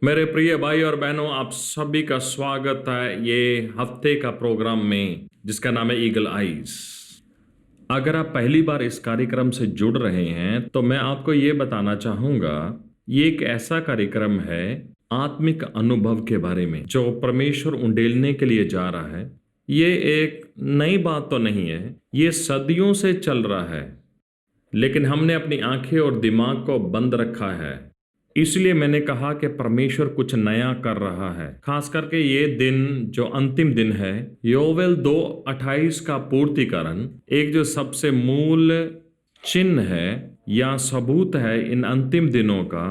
मेरे प्रिय भाई और बहनों, आप सभी का स्वागत है ये हफ्ते का प्रोग्राम में जिसका नाम है ईगल आइज। अगर आप पहली बार इस कार्यक्रम से जुड़ रहे हैं तो मैं आपको ये बताना चाहूंगा, ये एक ऐसा कार्यक्रम है आत्मिक अनुभव के बारे में जो परमेश्वर उंडेलने के लिए जा रहा है। ये एक नई बात तो नहीं है, ये सदियों से चल रहा है, लेकिन हमने अपनी आंखें और दिमाग को बंद रखा है। इसलिए मैंने कहा कि परमेश्वर कुछ नया कर रहा है, खास करके ये दिन जो अंतिम दिन है, योवेल 2:28 का पूर्तिकरण, एक जो सबसे मूल चिन्ह है या सबूत है इन अंतिम दिनों का,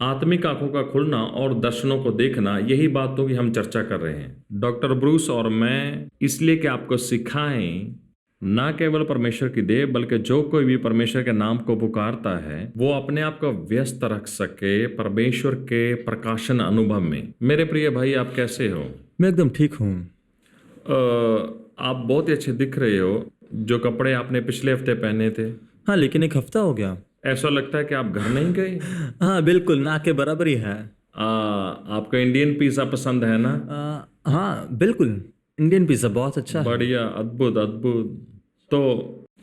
आत्मिक आंखों का खुलना और दर्शनों को देखना। यही बातों की हम चर्चा कर रहे हैं, डॉक्टर ब्रूस और मैं, इसलिए कि आपको सिखाएं ना केवल परमेश्वर की देह, बल्कि जो कोई भी परमेश्वर के नाम को पुकारता है वो अपने आप को व्यस्त रख सके परमेश्वर के प्रकाशन अनुभव में। मेरे प्रिय भाई, आप कैसे हो? मैं एकदम ठीक हूँ। आप बहुत ही अच्छे दिख रहे हो। जो कपड़े आपने पिछले हफ्ते पहने थे, हाँ, लेकिन एक हफ्ता हो गया। ऐसा लगता है कि आप घर नहीं गए। हाँ बिल्कुल, ना के बराबर ही है। आपको इंडियन पिज्जा पसंद है ना? हाँ बिल्कुल, इंडियन पिज़्ज़ा बहुत अच्छा है। बढ़िया, अद्भुत अद्भुत। तो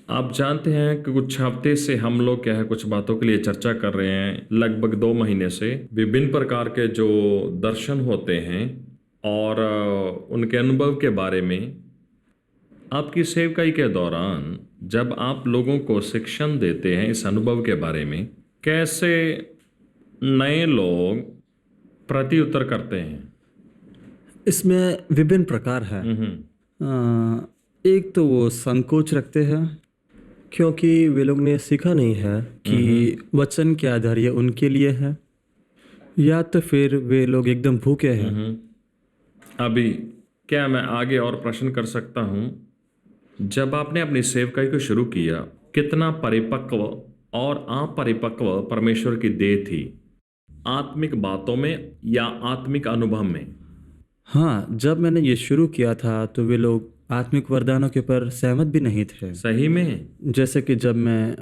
आप जानते हैं कि कुछ हफ्ते से हम लोग क्या है, कुछ बातों के लिए चर्चा कर रहे हैं, लगभग 2 महीने से, विभिन्न प्रकार के जो दर्शन होते हैं और उनके अनुभव के बारे में। आपकी सेवकाई के दौरान जब आप लोगों को शिक्षण देते हैं इस अनुभव के बारे में, कैसे नए लोग प्रत्युत्तर करते हैं? इसमें विभिन्न प्रकार है। एक तो वो संकोच रखते हैं क्योंकि वे लोग ने सीखा नहीं है कि वचन के आधार ये उनके लिए है, या तो फिर वे लोग एकदम भूखे हैं। अभी क्या मैं आगे और प्रश्न कर सकता हूँ? जब आपने अपनी सेवकाई को शुरू किया, कितना परिपक्व और अपरिपक्व परमेश्वर की देह थी, आत्मिक बातों में या आत्मिक अनुभव में? हाँ, जब मैंने ये शुरू किया था तो वे लोग आत्मिक वरदानों के ऊपर सहमत भी नहीं थे। सही में? जैसे कि जब मैं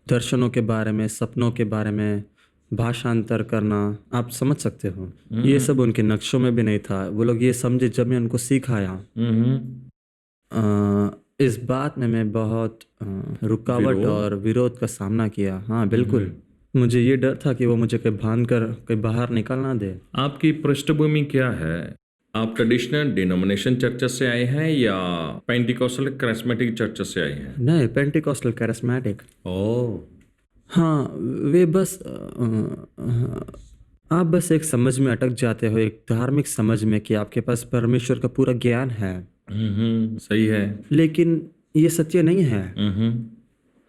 दर्शनों के बारे में, सपनों के बारे में, भाषांतर करना, आप समझ सकते हो, ये सब उनके नक्शों में भी नहीं था। वो लोग ये समझे जब मैं उनको सिखाया। इस बात में मैं बहुत रुकावट और विरोध का सामना किया। हाँ बिल्कुल, मुझे ये डर था कि वो मुझे कहीं बांध कर कहीं बाहर निकल ना दे। आपकी पृष्ठभूमि क्या है? आप ट्रेडिशनल डिनोमिनेशन चर्च से आए हैं या पेंटिकोस्टल कैरिस्मेटिक चर्च से आए हैं? नहीं, पेंटिकोस्टल कैरिस्मेटिक। ओह, हाँ, वे बस आप बस एक समझ में अटक जाते हो, एक धार्मिक समझ में कि आपके पास परमेश्वर का पूरा ज्ञान है। सही है। लेकिन ये सत्य नहीं है।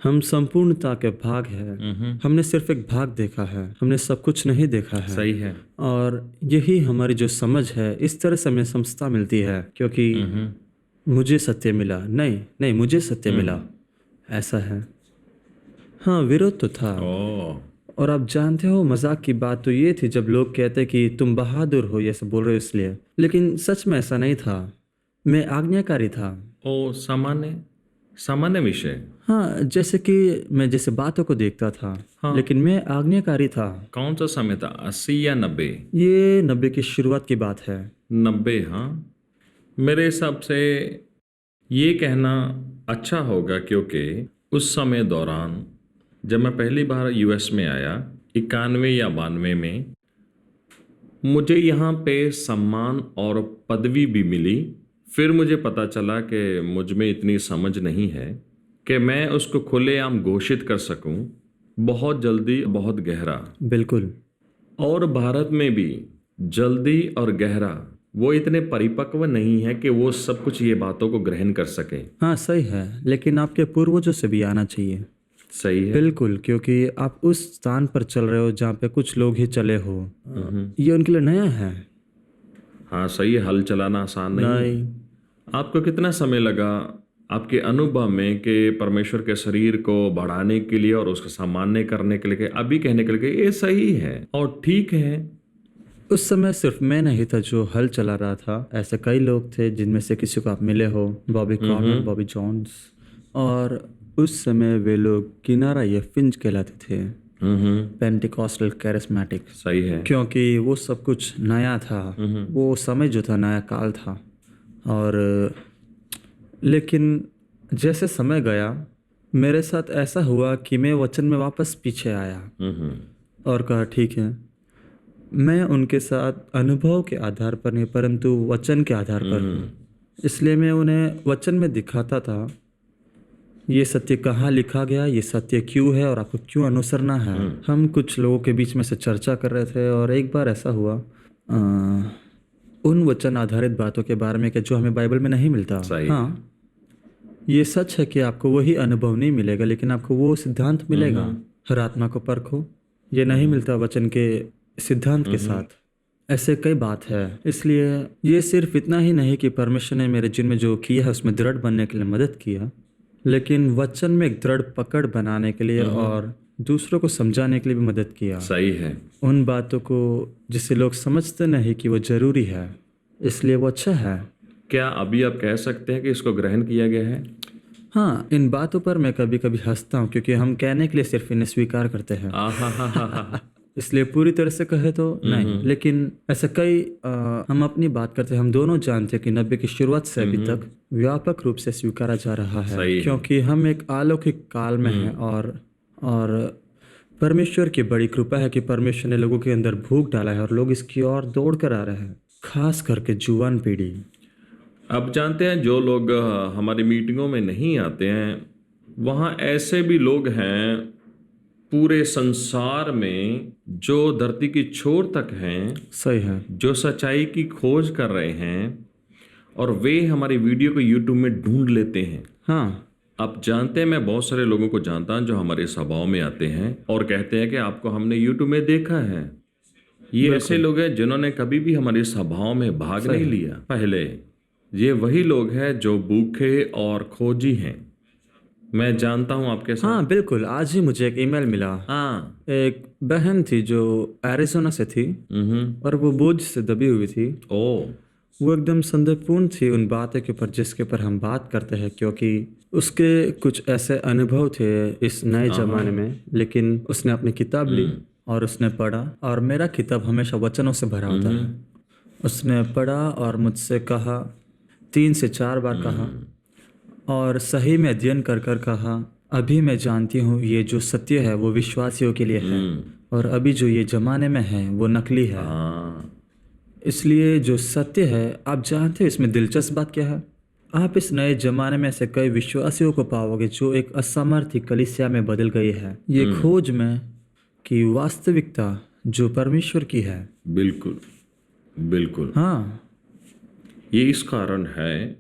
हम संपूर्णता के भाग है। हमने सिर्फ एक भाग देखा है, हमने सब कुछ नहीं देखा है। सही है। और यही हमारी जो समझ है, इस तरह से हमें समझता मिलती है क्योंकि मुझे सत्य मिला, नहीं मुझे सत्य मिला, ऐसा है। हाँ, विरोध तो था। और आप जानते हो, मजाक की बात तो ये थी जब लोग कहते कि तुम बहादुर हो, ये सब बोल रहे हो इसलिए, लेकिन सच में ऐसा नहीं था। मैं आज्ञाकारी था। ओ, सामान्य विषय। हाँ, जैसे कि मैं जैसे बातों को देखता था। हाँ। लेकिन मैं आज्ञाकारी था। कौन सा समय था, 80 या 90? ये 90 की शुरुआत की बात है। 90? हाँ, मेरे हिसाब से ये कहना अच्छा होगा क्योंकि उस समय दौरान जब मैं पहली बार यूएस में आया, 91 या 92 में, मुझे यहाँ पे सम्मान और पदवी भी मिली। फिर मुझे पता चला कि मुझ में इतनी समझ नहीं है कि मैं उसको खुलेआम घोषित कर सकूं, बहुत जल्दी, बहुत गहरा। बिल्कुल। और भारत में भी जल्दी और गहरा, वो इतने परिपक्व नहीं है कि वो सब कुछ ये बातों को ग्रहण कर सके। हाँ सही है, लेकिन आपके पूर्वजों से भी आना चाहिए। सही है। बिल्कुल, क्योंकि आप उस स्थान पर चल रहे हो जहाँ पे कुछ लोग ही चले हो। ये उनके लिए नया है। हाँ सही है, हल चलाना आसान नहीं। आपको कितना समय लगा आपके अनुभव में कि परमेश्वर के शरीर को बढ़ाने के लिए और उसको सामान्य करने के लिए, अभी कहने के लिए ये सही है और ठीक है? उस समय सिर्फ मैं नहीं था जो हल चला रहा था, ऐसे कई लोग थे जिनमें से किसी को आप मिले हो, बॉबी कॉर्नर, बॉबी जॉन्स। और उस समय वे लोग किनारा या फिंच कहलाते थे। पेंटिकॉस्टल कैरिस्मेटिक, सही है। क्योंकि वो सब कुछ नया था, वो समय जो था नया काल था। और लेकिन जैसे समय गया मेरे साथ ऐसा हुआ कि मैं वचन में वापस पीछे आया और कहा ठीक है, मैं उनके साथ अनुभव के आधार पर नहीं परंतु वचन के आधार पर हूँ। इसलिए मैं उन्हें वचन में दिखाता था ये सत्य कहाँ लिखा गया, ये सत्य क्यों है और आपको क्यों अनुसरना है। हम कुछ लोगों के बीच में से चर्चा कर रहे थे और एक बार ऐसा हुआ उन वचन आधारित बातों के बारे में कि जो हमें बाइबल में नहीं मिलता। सही। हाँ, ये सच है कि आपको वही अनुभव नहीं मिलेगा लेकिन आपको वो सिद्धांत मिलेगा। हर आत्मा को परखो, ये नहीं मिलता वचन के सिद्धांत के साथ। ऐसे कई बात है। इसलिए ये सिर्फ इतना ही नहीं कि परमेश्वर ने मेरे जिन में जो किया है उसमें दृढ़ बनने के लिए मदद किया, लेकिन वचन में एक दृढ़ पकड़ बनाने के लिए और दूसरों को समझाने के लिए भी मदद किया। सही है। उन बातों को जिसे लोग समझते नहीं कि वो जरूरी है, इसलिए वो अच्छा है। क्या अभी आप कह सकते हैं कि इसको ग्रहण किया गया है? हाँ, इन बातों पर मैं कभी कभी हंसता हूँ क्योंकि हम कहने के लिए सिर्फ इन्हें स्वीकार करते हैं। इसलिए पूरी तरह से कहे तो नहीं, लेकिन ऐसे कई हम अपनी बात करते हैं। हम दोनों जानते हैं कि नब्बे की शुरुआत से अभी तक व्यापक रूप से स्वीकारा जा रहा है, क्योंकि हम एक अलौकिक काल में हैं और परमेश्वर की बड़ी कृपा है कि परमेश्वर ने लोगों के अंदर भूख डाला है और लोग इसकी ओर दौड़ कर आ रहे हैं, खास करके जुआन पीढ़ी। अब जानते हैं जो लोग हमारी मीटिंगों में नहीं आते हैं, वहाँ ऐसे भी लोग हैं पूरे संसार में जो धरती की छोर तक हैं, सही है, जो सच्चाई की खोज कर रहे हैं और वे हमारी वीडियो को यूट्यूब में ढूंढ लेते हैं। हाँ, आप जानते हैं मैं बहुत सारे लोगों को जानता हूं जो हमारे सभाओं में आते हैं और कहते हैं कि आपको हमने यूट्यूब में देखा है। ये ऐसे लोग हैं जिन्होंने कभी भी हमारी सभाओं में भाग नहीं लिया पहले। ये वही लोग हैं जो भूखे और खोजी हैं। मैं जानता हूं आपके साथ। हाँ बिल्कुल। आज ही मुझे एक ईमेल मिला। हाँ, एक बहन थी जो एरिज़ोना से थी और वो बोझ से दबी हुई थी। ओ, वो एकदम संदेहपूर्ण थी उन बातों के ऊपर जिसके ऊपर हम बात करते हैं, क्योंकि उसके कुछ ऐसे अनुभव थे इस नए ज़माने में। लेकिन उसने अपनी किताब ली और उसने पढ़ा, और मेरा किताब हमेशा वचनों से भरा होता है। उसने पढ़ा और मुझसे कहा, 3 से 4 बार कहा और सही में अध्ययन कर कर कहा, अभी मैं जानती हूँ ये जो सत्य है वो विश्वासियों के लिए है और अभी जो ये ज़माने में है वो नकली है। इसलिए जो सत्य है, आप जानते हो इसमें दिलचस्प बात क्या है? आप इस नए ज़माने में से कई विश्वासियों को पाओगे जो एक असमर्थ कलीसिया में बदल गई है, ये खोज में कि वास्तविकता जो परमेश्वर की है। बिल्कुल बिल्कुल। हाँ, ये इस कारण है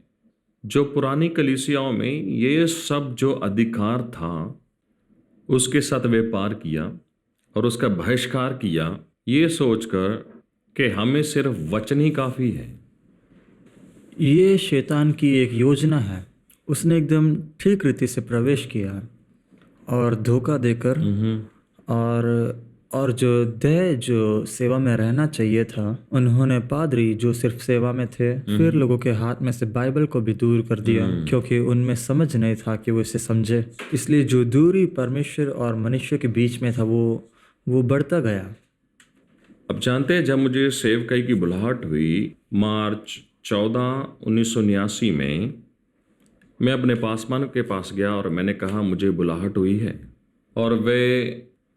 जो पुरानी कलीसियाओं में ये सब जो अधिकार था उसके साथ व्यापार किया और उसका बहिष्कार किया, ये सोचकर कि हमें सिर्फ वचन ही काफ़ी है। ये शैतान की एक योजना है। उसने एकदम ठीक रीति से प्रवेश किया और धोखा देकर और जो दे जो सेवा में रहना चाहिए था, उन्होंने पादरी जो सिर्फ सेवा में थे फिर लोगों के हाथ में से बाइबल को भी दूर कर दिया, क्योंकि उनमें समझ नहीं था कि वो इसे समझे। इसलिए जो दूरी परमेश्वर और मनुष्य के बीच में था वो बढ़ता गया। अब जानते हैं जब मुझे सेवकाई की बुलाहट हुई मार्च 14, 1989 में, मैं अपने पासवान के पास गया और मैंने कहा मुझे बुलाहट हुई है। और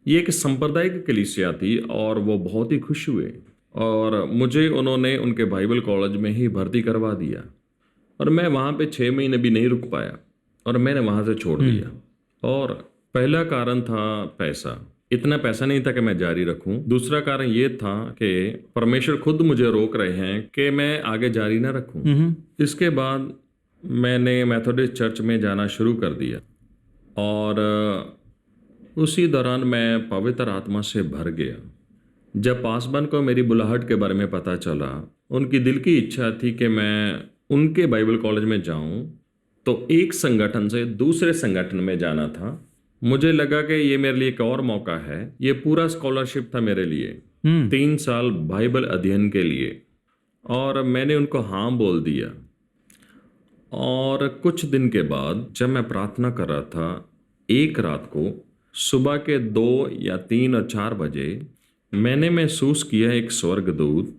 ये एक सांप्रदायिक कलीसिया थी और वो बहुत ही खुश हुए और मुझे उन्होंने उनके बाइबल कॉलेज में ही भर्ती करवा दिया। और मैं वहाँ पे 6 महीने भी नहीं रुक पाया और मैंने वहाँ से छोड़ दिया। और पहला कारण था पैसा। इतना पैसा नहीं था कि मैं जारी रखूं। दूसरा कारण ये था कि परमेश्वर खुद मुझे रोक रहे हैं कि मैं आगे जारी ना रखूं। इसके बाद मैंने मेथोडिस्ट चर्च में जाना शुरू कर दिया और उसी दौरान मैं पवित्र आत्मा से भर गया। जब पासवान को मेरी बुलाहट के बारे में पता चला, उनकी दिल की इच्छा थी कि मैं उनके बाइबल कॉलेज में जाऊं, तो एक संगठन से दूसरे संगठन में जाना था। मुझे लगा कि ये मेरे लिए एक और मौका है। ये पूरा स्कॉलरशिप था मेरे लिए, 3 साल बाइबल अध्ययन के लिए, और मैंने उनको हाँ बोल दिया। और कुछ दिन के बाद जब मैं प्रार्थना कर रहा था, एक रात को सुबह के 2 या 3 और 4 बजे मैंने महसूस किया एक स्वर्गदूत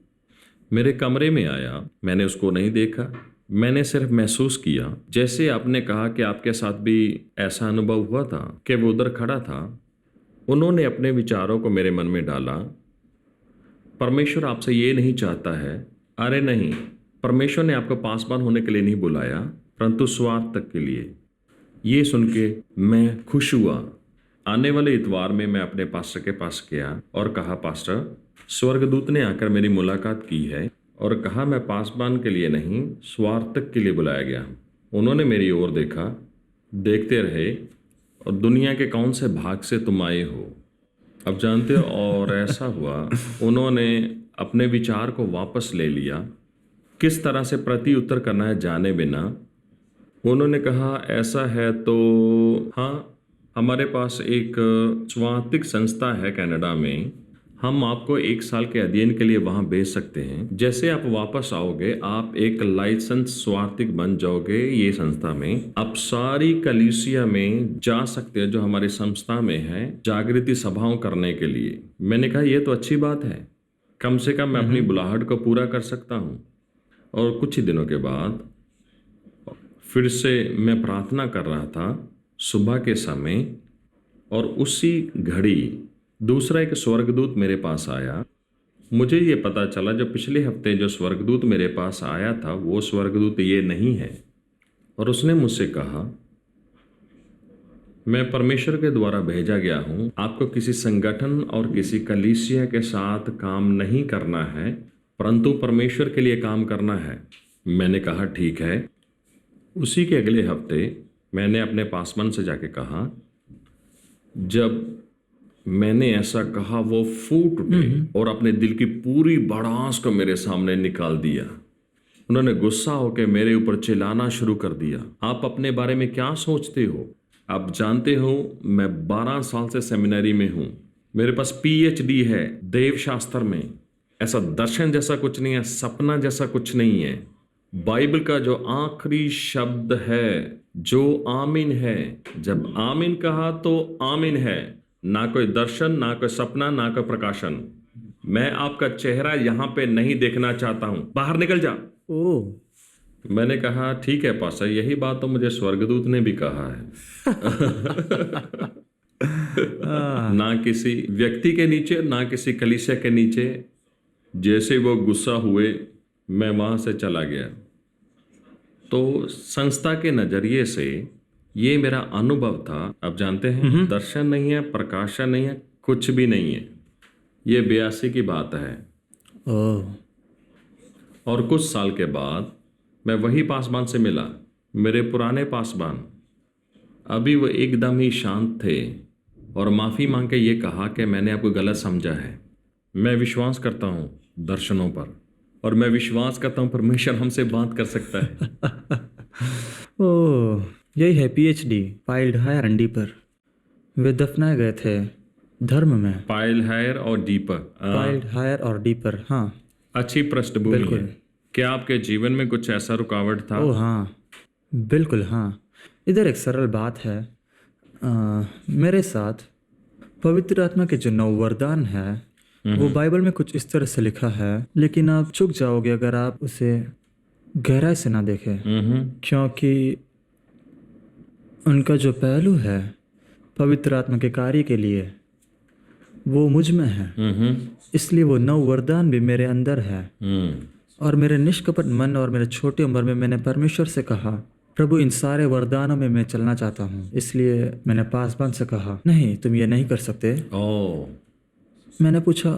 मेरे कमरे में आया। मैंने उसको नहीं देखा, मैंने सिर्फ महसूस किया। जैसे आपने कहा कि आपके साथ भी ऐसा अनुभव हुआ था कि वो उधर खड़ा था। उन्होंने अपने विचारों को मेरे मन में डाला। परमेश्वर आपसे ये नहीं चाहता है, अरे नहीं, परमेश्वर ने आपको पासवान होने के लिए नहीं बुलाया, परंतु स्वार्थ तक के लिए। ये सुन के मैं खुश हुआ। आने वाले इतवार में मैं अपने पास्टर के पास गया और कहा, पास्टर, स्वर्गदूत ने आकर मेरी मुलाकात की है और कहा मैं पासवान के लिए नहीं, स्वार्थ तक के लिए बुलाया गया। उन्होंने मेरी ओर देखा, देखते रहे, और दुनिया के कौन से भाग से तुम आए हो, अब जानते हो। और ऐसा हुआ, उन्होंने अपने विचार को वापस ले लिया। किस तरह से प्रति उत्तर करना है जाने बिना उन्होंने कहा, ऐसा है तो हाँ, हमारे पास एक स्वायत्तिक संस्था है कनाडा में, हम आपको 1 साल के अध्ययन के लिए वहाँ भेज सकते हैं। जैसे आप वापस आओगे, आप एक लाइसेंस स्वायत्तिक बन जाओगे ये संस्था में। आप सारी कलीसिया में जा सकते हैं जो हमारी संस्था में है, जागृति सभाओं करने के लिए। मैंने कहा ये तो अच्छी बात है, कम से कम मैं अपनी बुलाहट को पूरा कर सकता हूँ। और कुछ ही दिनों के बाद फिर से मैं प्रार्थना कर रहा था सुबह के समय, और उसी घड़ी दूसरा एक स्वर्गदूत मेरे पास आया। मुझे ये पता चला जो पिछले हफ्ते जो स्वर्गदूत मेरे पास आया था वो स्वर्गदूत ये नहीं है। और उसने मुझसे कहा, मैं परमेश्वर के द्वारा भेजा गया हूँ, आपको किसी संगठन और किसी कलीसिया के साथ काम नहीं करना है, परंतु परमेश्वर के लिए काम करना है। मैंने कहा ठीक है। उसी के अगले हफ्ते मैंने अपने पासवान से जाके कहा, जब मैंने ऐसा कहा वो फूट उठे और अपने दिल की पूरी भड़ास को मेरे सामने निकाल दिया। उन्होंने गुस्सा होकर मेरे ऊपर चिल्लाना शुरू कर दिया, आप अपने बारे में क्या सोचते हो? आप जानते हो मैं 12 साल से सेमिनरी में हूँ, मेरे पास PhD है देव शास्त्र में। ऐसा दर्शन जैसा कुछ नहीं है, सपना जैसा कुछ नहीं है। बाइबल का जो आखिरी शब्द है, जो आमीन है, जब आमीन कहा तो आमीन है, ना कोई दर्शन, ना कोई सपना, ना कोई प्रकाशन। मैं आपका चेहरा यहाँ पे नहीं देखना चाहता हूँ, बाहर निकल जा। ओह, मैंने कहा ठीक है पास्टर, यही बात तो मुझे स्वर्गदूत ने भी कहा है। ना किसी व्यक्ति के नीचे, ना किसी कलीसिया के नीचे। जैसे वो गुस्सा हुए मैं वहाँ से चला गया। तो संस्था के नज़रिए से ये मेरा अनुभव था। अब जानते हैं, दर्शन नहीं है, प्रकाशन नहीं है, कुछ भी नहीं है। ये 82 की बात है। ओह, और कुछ साल के बाद मैं वही पासवान से मिला, मेरे पुराने पासवान। अभी वो एकदम ही शांत थे और माफ़ी मांग के ये कहा कि मैंने आपको गलत समझा है। मैं विश्वास करता हूँ दर्शनों पर, और मैं विश्वास करता हूँ परमेश्वर हमसे बात कर सकता है। ओह, यही है PhD, piled higher and deeper. वे दफनाए गए थे धर्म में। पाइल हायर और डीपर। पाइल्ड हायर और डीपर, हाँ। अच्छी पृष्ठभूमि है। क्या आपके जीवन में कुछ ऐसा रुकावट था? ओह हाँ, बिल्कुल हाँ। इधर एक सरल बात है। मेरे साथ पवित्र आत्मा के जो 9 वरदान है वो बाइबल में कुछ इस तरह से लिखा है, लेकिन आप चूक जाओगे अगर आप उसे गहराई से ना देखें, क्योंकि उनका जो पहलू है पवित्र आत्मा के कार्य के लिए वो मुझ में है। इसलिए वो 9 वरदान भी मेरे अंदर है। और मेरे निष्कपट मन और मेरे छोटी उम्र में मैंने परमेश्वर से कहा, प्रभु इन सारे वरदानों में मैं चलना चाहता हूँ। इसलिए मैंने पासवान से कहा, नहीं तुम ये नहीं कर सकते। मैंने पूछा,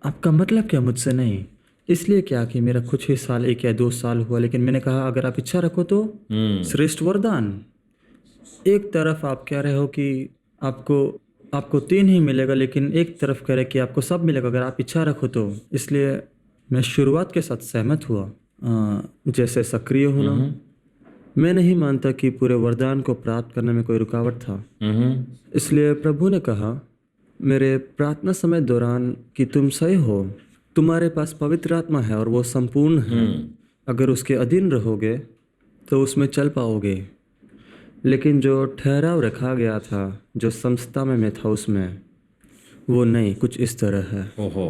आपका मतलब क्या मुझसे नहीं? इसलिए क्या कि मेरा कुछ ही साल, 1 या 2 साल हुआ, लेकिन मैंने कहा अगर आप इच्छा रखो तो श्रेष्ठ वरदान। एक तरफ आप कह रहे हो कि आपको 3 ही मिलेगा, लेकिन एक तरफ कह रहे कि आपको सब मिलेगा अगर आप इच्छा रखो तो। इसलिए मैं शुरुआत के साथ सहमत हुआ। जैसे सक्रिय होना, मैं नहीं मानता कि पूरे वरदान को प्राप्त करने में कोई रुकावट था। इसलिए प्रभु ने कहा मेरे प्रार्थना समय दौरान कि तुम सही हो, तुम्हारे पास पवित्र आत्मा है और वो संपूर्ण है। अगर उसके अधीन रहोगे तो उसमें चल पाओगे। लेकिन जो ठहराव रखा गया था, जो संस्था में मैं था उसमें, वो नहीं, कुछ इस तरह है। ओहो,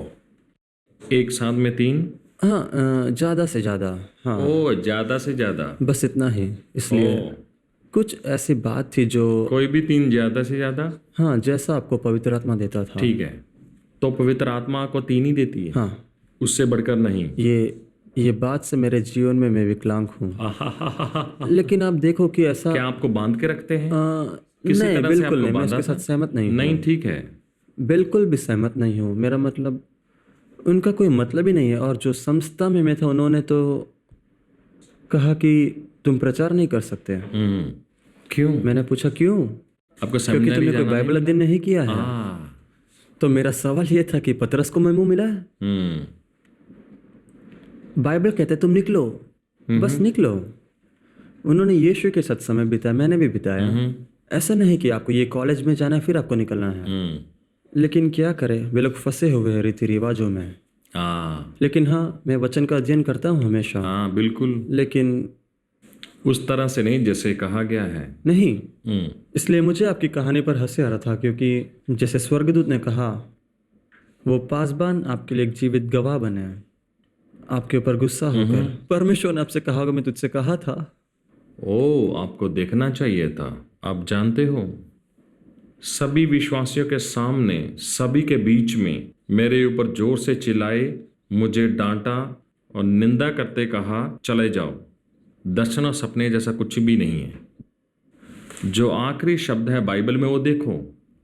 एक साथ में 3? हाँ, ज़्यादा से ज़्यादा। हाँ, ओ, ज्यादा से ज्यादा। बस इतना ही। इसलिए ओ, कुछ ऐसी बात थी जो, कोई भी 3 ज्यादा से ज्यादा? हाँ, जैसा आपको पवित्र आत्मा देता था। ठीक है, तो पवित्र आत्मा को 3 ही देती है, हाँ, उससे बढ़कर नहीं। ये बात से मेरे जीवन में मैं विकलांग हूँ। आहाहाहा। लेकिन आप देखो कि ऐसा क्या आपको बांध के रखते हैं? किसी नहीं, तरह से बिल्कुल आपको नहीं, मैं बांधा इसके था? साथ सहमत नहीं हूँ। नहीं, ठीक है। बिल्कुल भी सहमत नहीं हूँ। मेरा मतलब, उनका कोई मतलब ही नहीं है। और जो संस्था में मैं था, उन्होंने तो कहा कि तुम प्रचार नहीं कर सकते। क्यों? मैंने पूछा क्यों? आपको क्योंकि सेमिनारी तुमने कोई जाना बाइबल अध्ययन नहीं किया है। नहीं? तो मेरा सवाल ये था कि पतरस को मैं मुंह मिला है? बाइबल कहते तुम निकलो, बस निकलो। उन्होंने यीशु के साथ समय बिताया, मैंने भी बिताया। ऐसा नहीं कि आपको ये कॉलेज में जाना है फिर आपको निकलना है। लेकिन क्या करें, वे लोग फंसे हुए हैं रीति रिवाजों में। लेकिन हाँ, मैं वचन का अध्ययन करता हूँ हमेशा। हाँ, बिल्कुल लेकिन उस तरह से नहीं जैसे कहा गया है। नहीं, इसलिए मुझे आपकी कहानी पर हंसी आ रहा था, क्योंकि जैसे स्वर्गदूत ने कहा, वो पासबान आपके लिए एक जीवित गवाह बने, आपके ऊपर गुस्सा होकर। परमेश्वर ने आपसे कहा होगा, मैं तुझसे कहा था। ओ, आपको देखना चाहिए था। आप जानते हो, सभी विश्वासियों के सामने, सभी के बीच में मेरे ऊपर जोर से चिल्लाए, मुझे डांटा और निंदा करते कहा, चले जाओ, दर्शन और सपने जैसा कुछ भी नहीं है। जो आखिरी शब्द है बाइबल में वो देखो,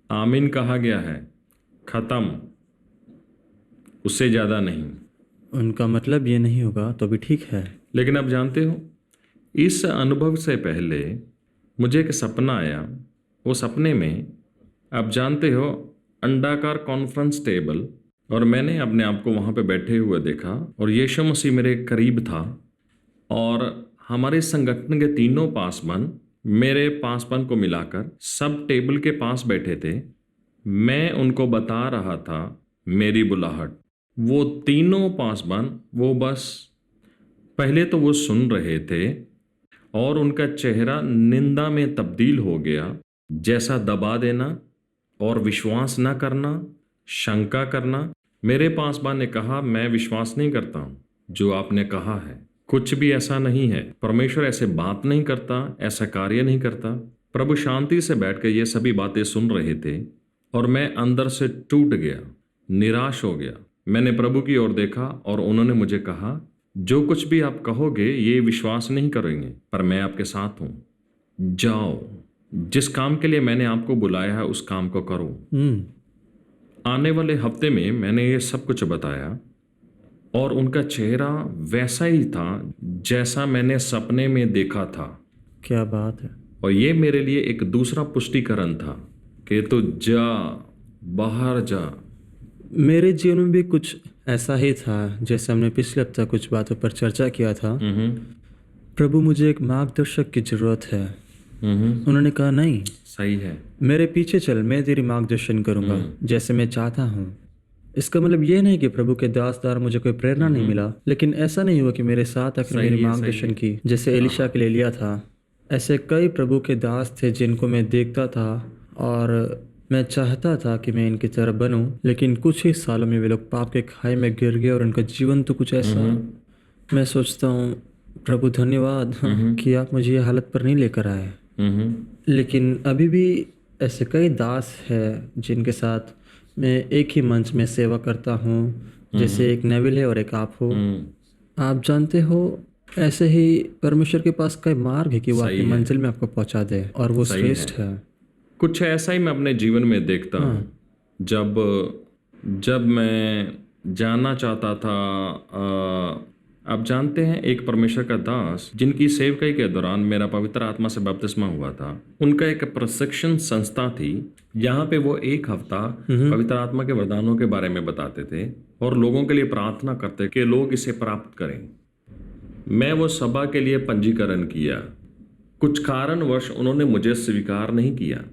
आमीन कहा गया है, खत्म, उससे ज्यादा नहीं। उनका मतलब ये नहीं होगा तो भी ठीक है। लेकिन आप जानते हो, इस अनुभव से पहले मुझे एक सपना आया। वो सपने में, आप जानते हो, अंडाकार कॉन्फ्रेंस टेबल, और मैंने अपने आप को वहाँ पे बैठे हुए देखा और यीशु मसीह मेरे करीब था और हमारे संगठन के तीनों पासवान मेरे पासवान को मिलाकर सब टेबल के पास बैठे थे। मैं उनको बता रहा था मेरी बुलाहट। वो तीनों पासवान, वो बस पहले तो वो सुन रहे थे और उनका चेहरा निंदा में तब्दील हो गया, जैसा दबा देना और विश्वास न करना, शंका करना। मेरे पासवान ने कहा, मैं विश्वास नहीं करता हूं जो आपने कहा है, कुछ भी ऐसा नहीं है, परमेश्वर ऐसे बात नहीं करता, ऐसा कार्य नहीं करता। प्रभु शांति से बैठ कर ये सभी बातें सुन रहे थे और मैं अंदर से टूट गया, निराश हो गया। मैंने प्रभु की ओर देखा और उन्होंने मुझे कहा, जो कुछ भी आप कहोगे ये विश्वास नहीं करेंगे, पर मैं आपके साथ हूं। जाओ, जिस काम के लिए मैंने आपको बुलाया है उस काम को करो। आने वाले हफ्ते में मैंने ये सब कुछ बताया और उनका चेहरा वैसा ही था जैसा मैंने सपने में देखा था। क्या बात है। और ये मेरे लिए एक दूसरा पुष्टिकरण था कि तो जा, बाहर जा। मेरे जीवन में भी कुछ ऐसा ही था, जैसे हमने पिछले हफ्ते कुछ बातों पर चर्चा किया था। प्रभु, मुझे एक मार्गदर्शक की जरूरत है। उन्होंने कहा, नहीं, सही है, मेरे पीछे चल, मैं तेरी मार्गदर्शन करूंगा जैसे मैं चाहता हूँ। इसका मतलब ये नहीं कि प्रभु के दास द्वारा मुझे कोई प्रेरणा नहीं मिला, लेकिन ऐसा नहीं हुआ कि मेरे साथ आकर मेरी मार्गदर्शन की, जैसे एलिशा के लिए लिया था। ऐसे कई प्रभु के दास थे जिनको मैं देखता था और मैं चाहता था कि मैं इनकी तरह बनूं, लेकिन कुछ ही सालों में वे लोग पाप के खाई में गिर गए और उनका जीवन तो कुछ ऐसा। मैं सोचता हूँ, प्रभु धन्यवाद कि आप मुझे ये हालत पर नहीं लेकर आए। लेकिन अभी भी ऐसे कई दास हैं जिनके साथ मैं एक ही मंच में सेवा करता हूँ, जैसे एक नेविल है और एक आप हो। आप जानते हो, ऐसे ही परमेश्वर के पास कई मार्ग है कि वो आपकी मंजिल में आपको पहुंचा दे, और वो श्रेष्ठ है। कुछ ऐसा ही मैं अपने जीवन में देखता हूँ। जब मैं जानना चाहता था, आप जानते हैं, एक परमेश्वर का दास जिनकी सेवकाई के दौरान मेरा पवित्र आत्मा से बपतिस्मा हुआ था, उनका एक प्रशिक्षण संस्था थी। यहाँ पे वो एक हफ्ता पवित्र आत्मा के वरदानों के बारे में बताते थे और लोगों के लिए प्रार्थना करते कि लोग इसे प्राप्त करें। मैं वो सभा के लिए पंजीकरण किया। कुछ कारणवश उन्होंने मुझे स्वीकार नहीं किया।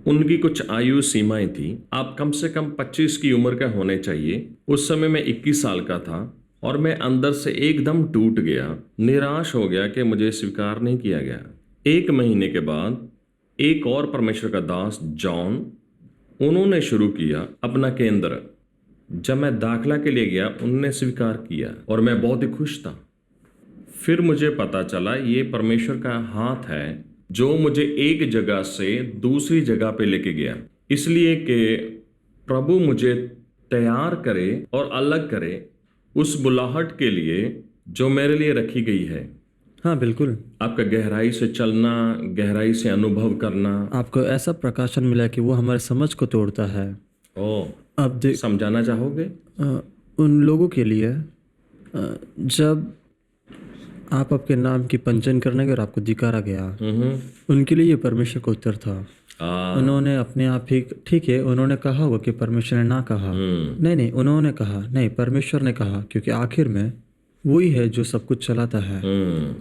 उनकी कुछ आयु सीमाएं थी। आप कम से कम 25 की उम्र का होने चाहिए। उस समय मैं 21 साल का था और मैं अंदर से एकदम टूट गया, निराश हो गया कि मुझे स्वीकार नहीं किया गया। 1 महीने के बाद एक और परमेश्वर का दास जॉन, उन्होंने शुरू किया अपना केंद्र। जब मैं दाखला के लिए गया, उन्होंने स्वीकार किया और मैं बहुत ही खुश था। फिर मुझे पता चला ये परमेश्वर का हाथ है जो मुझे एक जगह से दूसरी जगह पे लेके गया, इसलिए कि प्रभु मुझे तैयार करे और अलग करे उस बुलाहट के लिए जो मेरे लिए रखी गई है। हाँ बिल्कुल, आपका गहराई से चलना, गहराई से अनुभव करना। आपको ऐसा प्रकाशन मिला कि वो हमारे समझ को तोड़ता है। ओ, अब समझाना चाहोगे? उन लोगों के लिए जब आप आपके नाम की पंचन करने गए और आपको धिकारा गया, उनके लिए ये परमेश्वर का उत्तर था। उन्होंने अपने आप ही, ठीक है उन्होंने कहा होगा कि परमेश्वर ने ना कहा, नहीं उन्होंने कहा, नहीं परमेश्वर ने कहा, क्योंकि आखिर में वही है जो सब कुछ चलाता है।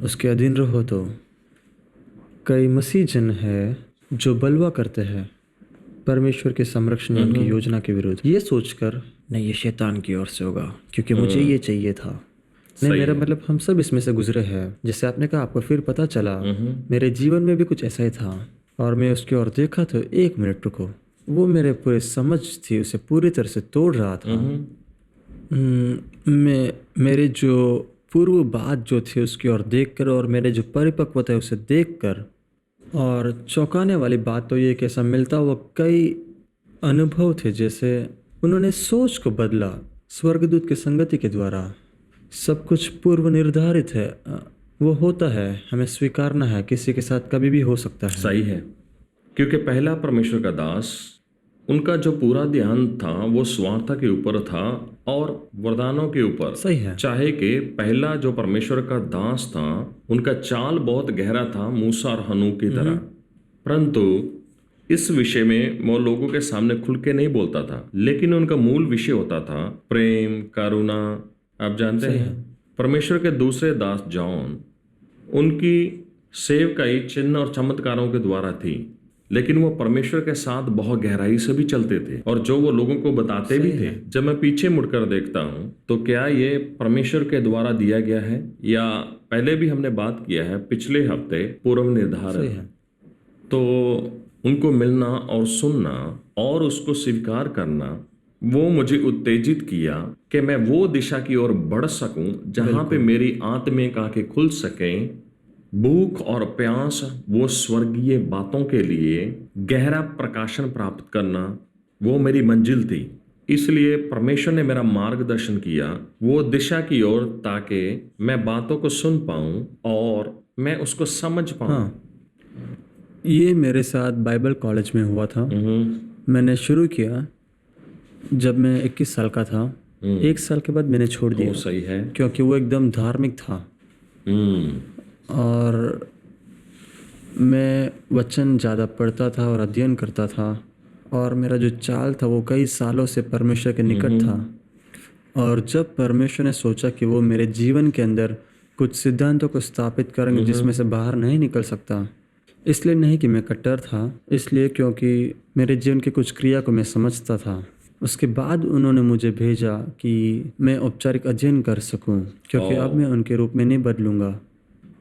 उसके अधीन रहो। तो कई मसीह जन है जो बलवा करते हैं परमेश्वर के संरक्षण उनकी योजना के विरुद्ध, ये सोचकर नहीं ये शैतान की ओर से होगा क्योंकि मुझे ये चाहिए था। नहीं, मेरा मतलब हम सब इसमें से गुजरे हैं। जैसे आपने कहा आपको फिर पता चला, मेरे जीवन में भी कुछ ऐसा ही था और मैं उसकी ओर देखा तो 1 मिनट रुको, वो मेरे पूरे समझ थी उसे पूरी तरह से तोड़ रहा था। मैं मेरे जो पूर्व बात जो थी उसकी ओर देखकर और मेरे जो परिपक्वता है उसे देखकर, और चौंकाने वाली बात तो ये कि ऐसा मिलता हुआ कई अनुभव थे जैसे उन्होंने सोच को बदला स्वर्गदूत की संगति के द्वारा। सब कुछ पूर्व निर्धारित है, वो होता है, हमें स्वीकारना है, किसी के साथ कभी भी हो सकता है। सही है, क्योंकि पहला परमेश्वर का दास, उनका जो पूरा ध्यान था वो स्वार्थ के ऊपर था और वरदानों के ऊपर। सही है। चाहे कि पहला जो परमेश्वर का दास था उनका चाल बहुत गहरा था, मूसा और हनूक की तरह, परंतु इस विषय में वो लोगों के सामने खुल के नहीं बोलता था, लेकिन उनका मूल विषय होता था प्रेम, करुणा। आप जानते हैं परमेश्वर के दूसरे दास जॉन, उनकी सेवकाई चिन्ह और चमत्कारों के द्वारा थी, लेकिन वो परमेश्वर के साथ बहुत गहराई से भी चलते थे और जो वो लोगों को बताते भी थे। जब मैं पीछे मुड़कर देखता हूँ तो क्या ये परमेश्वर के द्वारा दिया गया है, या पहले भी हमने बात किया है पिछले हफ्ते पूर्व निर्धारित, तो उनको मिलना और सुनना और उसको स्वीकार करना, वो मुझे उत्तेजित किया कि मैं वो दिशा की ओर बढ़ सकूं जहां पे मेरी आत्मिक आंखें खुल सकें। भूख और प्यास वो स्वर्गीय बातों के लिए गहरा प्रकाशन प्राप्त करना, वो मेरी मंजिल थी। इसलिए परमेश्वर ने मेरा मार्गदर्शन किया वो दिशा की ओर, ताकि मैं बातों को सुन पाऊं और मैं उसको समझ पाऊं। हाँ, ये मेरे साथ बाइबल कॉलेज में हुआ था। मैंने शुरू किया जब मैं 21 साल का था। 1 साल के बाद मैंने छोड़ दिया। सही है, क्योंकि वो एकदम धार्मिक था और मैं वचन ज़्यादा पढ़ता था और अध्ययन करता था, और मेरा जो चाल था वो कई सालों से परमेश्वर के निकट था। और जब परमेश्वर ने सोचा कि वो मेरे जीवन के अंदर कुछ सिद्धांतों को स्थापित करेंगे जिसमें से बाहर नहीं निकल सकता, इसलिए नहीं कि मैं कट्टर था, इसलिए क्योंकि मेरे जीवन की कुछ क्रिया को मैं समझता था। उसके बाद उन्होंने मुझे भेजा कि मैं औपचारिक अध्ययन कर सकूं, क्योंकि अब मैं उनके रूप में नहीं बदलूंगा।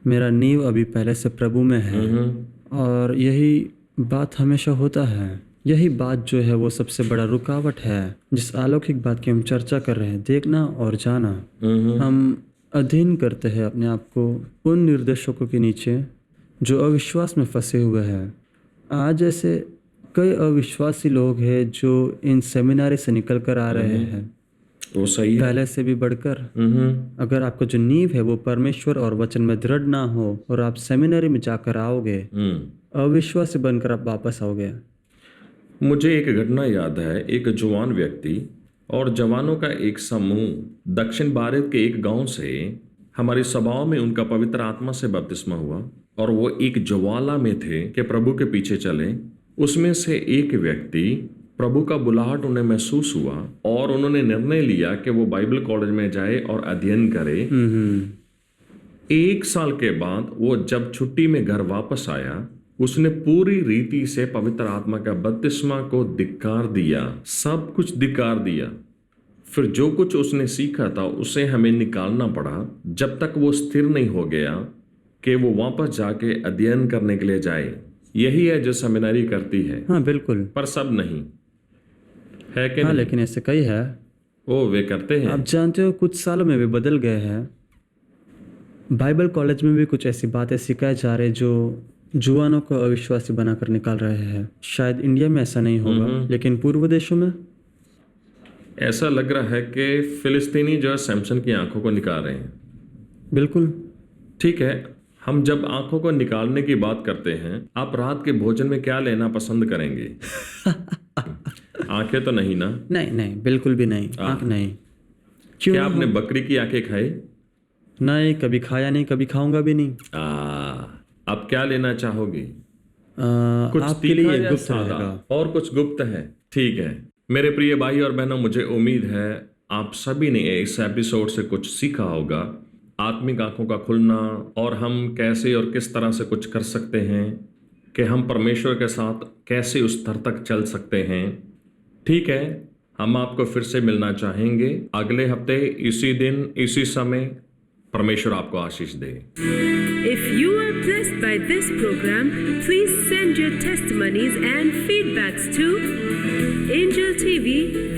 मेरा नींव अभी पहले से प्रभु में है, और यही बात हमेशा होता है। यही बात जो है वो सबसे बड़ा रुकावट है जिस अलौकिक बात की हम चर्चा कर रहे हैं, देखना और जाना। हम अध्ययन करते हैं अपने आप को उन निर्देशकों के नीचे जो अविश्वास में फंसे हुए हैं। आज ऐसे कई अविश्वासी लोग हैं जो इन सेमिनारी से निकल कर आ रहे हैं, वो सही है, पहले से भी बढ़कर। अगर आपका जो नींव है वो परमेश्वर और वचन में दृढ़ ना हो और आप सेमिनारी में जाकर आओगे, अविश्वासी बनकर आप वापस आओगे। मुझे एक घटना याद है। एक जवान व्यक्ति और जवानों का एक समूह दक्षिण भारत के एक गांव से हमारी सभाओं में उनका पवित्र आत्मा से बपतिस्मा हुआ, और वो एक ज्वाला में थे कि प्रभु के पीछे चले। उसमें से एक व्यक्ति, प्रभु का बुलाहट उन्हें महसूस हुआ और उन्होंने निर्णय लिया कि वो बाइबल कॉलेज में जाए और अध्ययन करे। 1 साल के बाद वो जब छुट्टी में घर वापस आया, उसने पूरी रीति से पवित्र आत्मा का बपतिस्मा को धिक्कार दिया, सब कुछ धिक्कार दिया। फिर जो कुछ उसने सीखा था उसे हमें निकालना पड़ा जब तक वो स्थिर नहीं हो गया कि वो वापस जाके अध्ययन करने के लिए जाए। यही है जो सेमिनरी करती है, हाँ बिल्कुल। पर सब नहीं है कि हाँ नहीं? लेकिन ऐसे कई है। वो वे करते हैं। आप जानते हो कुछ सालों में भी बदल गए हैं। बाइबल कॉलेज में भी कुछ ऐसी बातें सिखाए जा रहे जो जुआनों को अविश्वासी बनाकर निकाल रहे हैं। शायद इंडिया में ऐसा नहीं होगा, लेकिन पूर्व देशों में ऐसा लग रहा है कि फिलिस्तीनी जो है सैमसन की आंखों को निकाल रहे हैं। बिल्कुल। ठीक है, हम जब आंखों को निकालने की बात करते हैं, आप रात के भोजन में क्या लेना पसंद करेंगे? आंखें तो नहीं ना? नहीं नहीं, बिल्कुल भी नहीं, आँख नहीं। क्यों? क्या आपने बकरी की आंखें खाई? नहीं, कभी खाया नहीं, कभी खाऊंगा भी नहीं। आप क्या लेना चाहोगे? कुछ आपके तीखा लिए या गुप्त सादा? रहेगा। और कुछ गुप्त है? ठीक है मेरे प्रिय भाई और बहनों, मुझे उम्मीद है आप सभी ने इस एपिसोड से कुछ सीखा होगा। आत्मिक आंखों का खुलना और हम कैसे और किस तरह से कुछ कर सकते हैं कि हम परमेश्वर के साथ कैसे उस स्तर तक चल सकते हैं। ठीक है, हम आपको फिर से मिलना चाहेंगे अगले हफ्ते इसी दिन इसी समय। परमेश्वर आपको आशीष दे। If you are blessed by this program, please send your testimonies and feedbacks to Angel TV,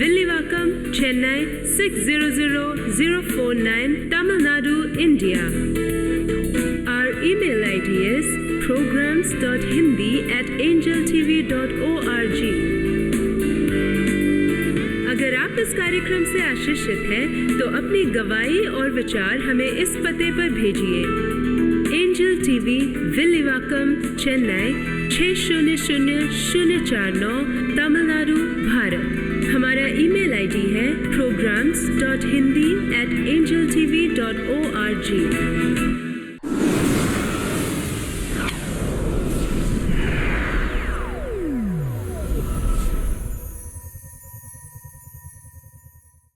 Villivakkam, Chennai 600049, Tamil Nadu, India. Our email ID is programs.hindi@angeltv.org. अगर आप इस कार्यक्रम से आशीषित हैं, तो अपनी गवाही और विचार हमें इस पते पर भेजिए। Angel TV, Villivakkam, Chennai 600049, Tamil Nadu, Bharat. हमारा ईमेल आईडी है programs.hindi@angeltv.org।